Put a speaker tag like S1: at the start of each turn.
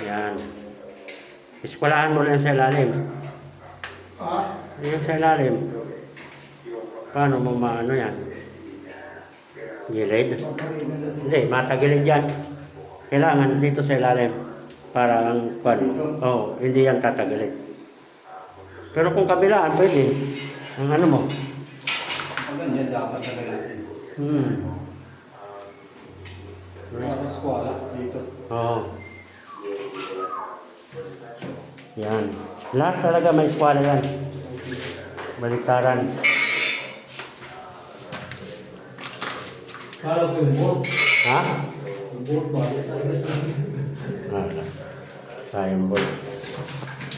S1: Yan. Iskwalahan mo lang sa ilalim. Yung sa ilalim. Paano mo maano yan? Gilid? Hindi, matagilid yan. Kailangan dito sa ilalim. Para ang hindi yan tatagilid. Pero kung kabilaan, pwede. Ang ano mo?
S2: Ang ganyan dapat na natin. Sa eskwala dito.
S1: Yan. Lahat talaga may eskwala yan. Baliktaran.
S2: Kala ko yung board.
S1: Ha?
S2: Yung board ba?
S1: Sayang boy.